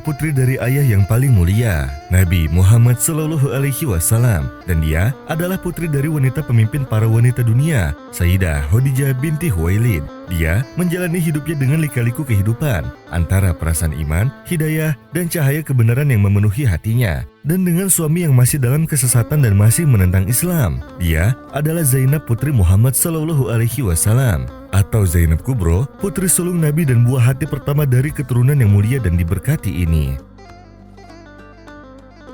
putri dari ayah yang paling mulia, Nabi Muhammad SAW, dan dia adalah putri dari wanita pemimpin para wanita dunia, Sayyidah Khadijah binti Khuwailid. Dia menjalani hidupnya dengan lika-liku kehidupan, antara perasaan iman, hidayah, dan cahaya kebenaran yang memenuhi hatinya. Dan dengan suami yang masih dalam kesesatan dan masih menentang Islam. Dia adalah Zainab putri Muhammad SAW, atau Zainab Kubro, putri sulung Nabi dan buah hati pertama dari keturunan yang mulia dan diberkati ini.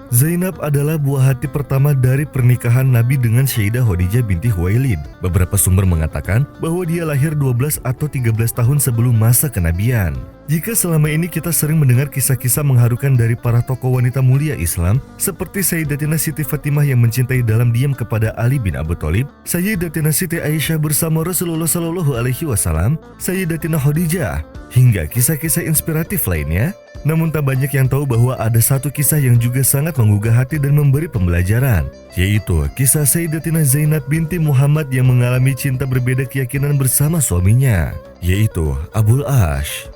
Zainab adalah buah hati pertama dari pernikahan Nabi dengan Sayyidah Khadijah binti Khuwailid. Beberapa sumber mengatakan bahwa dia lahir 12 atau 13 tahun sebelum masa kenabian. Jika selama ini kita sering mendengar kisah-kisah mengharukan dari para tokoh wanita mulia Islam seperti Sayyidatina Siti Fatimah yang mencintai dalam diam kepada Ali bin Abi Thalib, Sayyidatina Siti Aisyah bersama Rasulullah SAW, Sayyidatina Khadijah, hingga kisah-kisah inspiratif lainnya, namun tak banyak yang tahu bahwa ada satu kisah yang juga sangat menggugah hati dan memberi pembelajaran, yaitu kisah Sayyidatina Zainab binti Muhammad yang mengalami cinta berbeda keyakinan bersama suaminya, yaitu Abul Ash.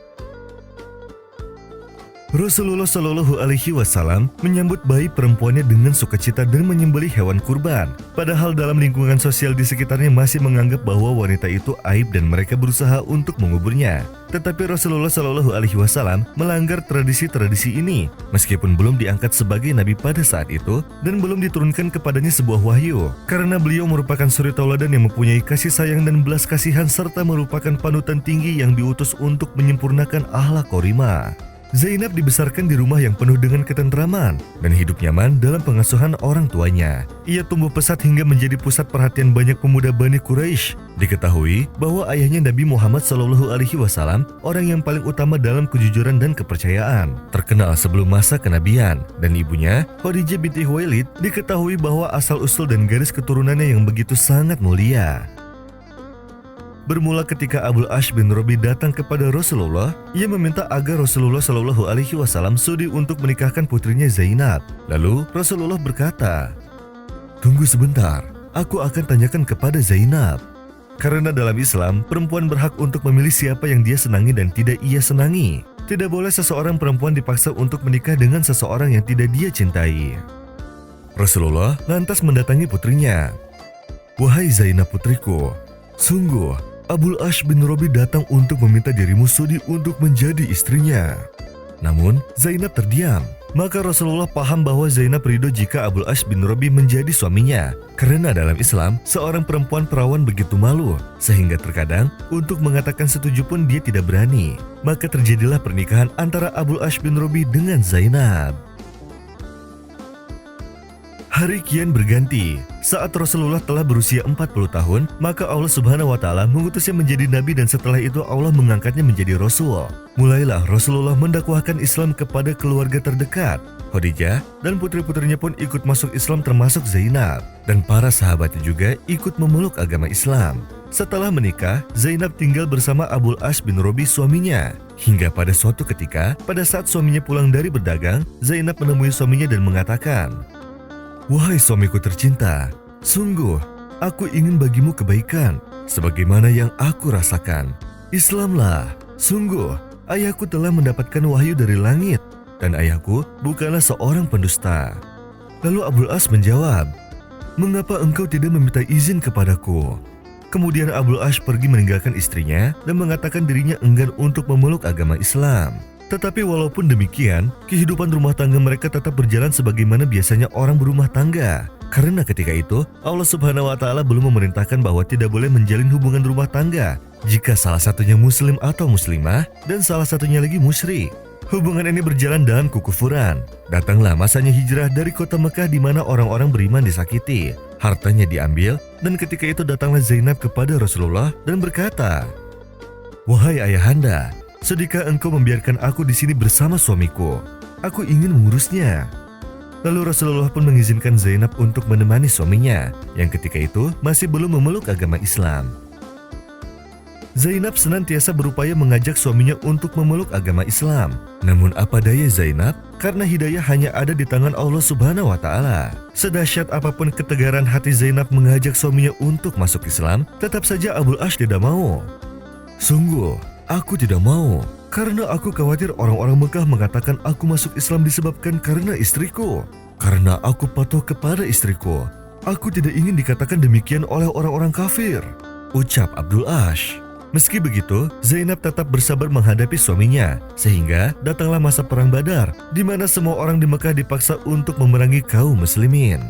Rasulullah SAW menyambut bayi perempuannya dengan sukacita dan menyembelih hewan kurban. Padahal dalam lingkungan sosial di sekitarnya masih menganggap bahwa wanita itu aib dan mereka berusaha untuk menguburnya. Tetapi Rasulullah SAW melanggar tradisi-tradisi ini, meskipun belum diangkat sebagai nabi pada saat itu dan belum diturunkan kepadanya sebuah wahyu. Karena beliau merupakan suri tauladan yang mempunyai kasih sayang dan belas kasihan serta merupakan panutan tinggi yang diutus untuk menyempurnakan akhlak karimah. Zainab dibesarkan di rumah yang penuh dengan ketentraman dan hidup nyaman dalam pengasuhan orang tuanya. Ia tumbuh pesat hingga menjadi pusat perhatian banyak pemuda Bani Quraisy. Diketahui bahwa ayahnya Nabi Muhammad SAW orang yang paling utama dalam kejujuran dan kepercayaan, terkenal sebelum masa kenabian, dan ibunya Khadijah binti Khuwailid diketahui bahwa asal-usul dan garis keturunannya yang begitu sangat mulia. Bermula ketika Abul Ash bin Rabi datang kepada Rasulullah, ia meminta agar Rasulullah SAW sudi untuk menikahkan putrinya Zainab. Lalu Rasulullah berkata, "Tunggu sebentar, aku akan tanyakan kepada Zainab." Karena dalam Islam, perempuan berhak untuk memilih siapa yang dia senangi dan tidak ia senangi. Tidak boleh seseorang perempuan dipaksa untuk menikah dengan seseorang yang tidak dia cintai. Rasulullah lantas mendatangi putrinya. "Wahai Zainab putriku, sungguh Abul Ash bin Rabi datang untuk meminta dirimu sudi untuk menjadi istrinya." Namun Zainab terdiam. Maka Rasulullah paham bahwa Zainab ridho jika Abul Ash bin Rabi menjadi suaminya. Karena dalam Islam, seorang perempuan perawan begitu malu, sehingga terkadang untuk mengatakan setuju pun dia tidak berani. Maka terjadilah pernikahan antara Abul Ash bin Rabi dengan Zainab. Hari kian berganti. Saat Rasulullah telah berusia 40 tahun, maka Allah Subhanahu wa Ta'ala mengutusnya menjadi nabi dan setelah itu Allah mengangkatnya menjadi rasul. Mulailah Rasulullah mendakwahkan Islam kepada keluarga terdekat. Khadijah dan putri-putrinya pun ikut masuk Islam termasuk Zainab, dan para sahabatnya juga ikut memeluk agama Islam. Setelah menikah, Zainab tinggal bersama Abul Ash bin Rabi suaminya. Hingga pada suatu ketika, pada saat suaminya pulang dari berdagang, Zainab menemui suaminya dan mengatakan, "Wahai suamiku tercinta, sungguh aku ingin bagimu kebaikan sebagaimana yang aku rasakan. Islamlah, sungguh ayahku telah mendapatkan wahyu dari langit dan ayahku bukanlah seorang pendusta." Lalu Abul As menjawab, "Mengapa engkau tidak meminta izin kepadaku?" Kemudian Abul Ash pergi meninggalkan istrinya dan mengatakan dirinya enggan untuk memeluk agama Islam. Tetapi walaupun demikian, kehidupan rumah tangga mereka tetap berjalan sebagaimana biasanya orang berumah tangga. Karena ketika itu, Allah Subhanahu wa Ta'ala belum memerintahkan bahwa tidak boleh menjalin hubungan rumah tangga jika salah satunya muslim atau muslimah dan salah satunya lagi musyrik. Hubungan ini berjalan dalam kekufuran. Datanglah masanya hijrah dari kota Mekah di mana orang-orang beriman disakiti, hartanya diambil, dan ketika itu datanglah Zainab kepada Rasulullah dan berkata, "Wahai ayahanda, sudikah engkau membiarkan aku di sini bersama suamiku? Aku ingin mengurusnya." Lalu Rasulullah pun mengizinkan Zainab untuk menemani suaminya, yang ketika itu masih belum memeluk agama Islam. Zainab senantiasa berupaya mengajak suaminya untuk memeluk agama Islam. Namun apa daya Zainab, karena hidayah hanya ada di tangan Allah Subhanahu wa Ta'ala. Sedahsyat apapun ketegaran hati Zainab mengajak suaminya untuk masuk Islam, tetap saja Abul Ash tidak mau. "Sungguh, Aku tidak mau, karena aku khawatir orang-orang Mekah mengatakan aku masuk Islam disebabkan karena istriku. Karena aku patuh kepada istriku, aku tidak ingin dikatakan demikian oleh orang-orang kafir, ucap Abdul Ash. Meski begitu, Zainab tetap bersabar menghadapi suaminya, sehingga datanglah masa Perang Badar, di mana semua orang di Mekah dipaksa untuk memerangi kaum muslimin.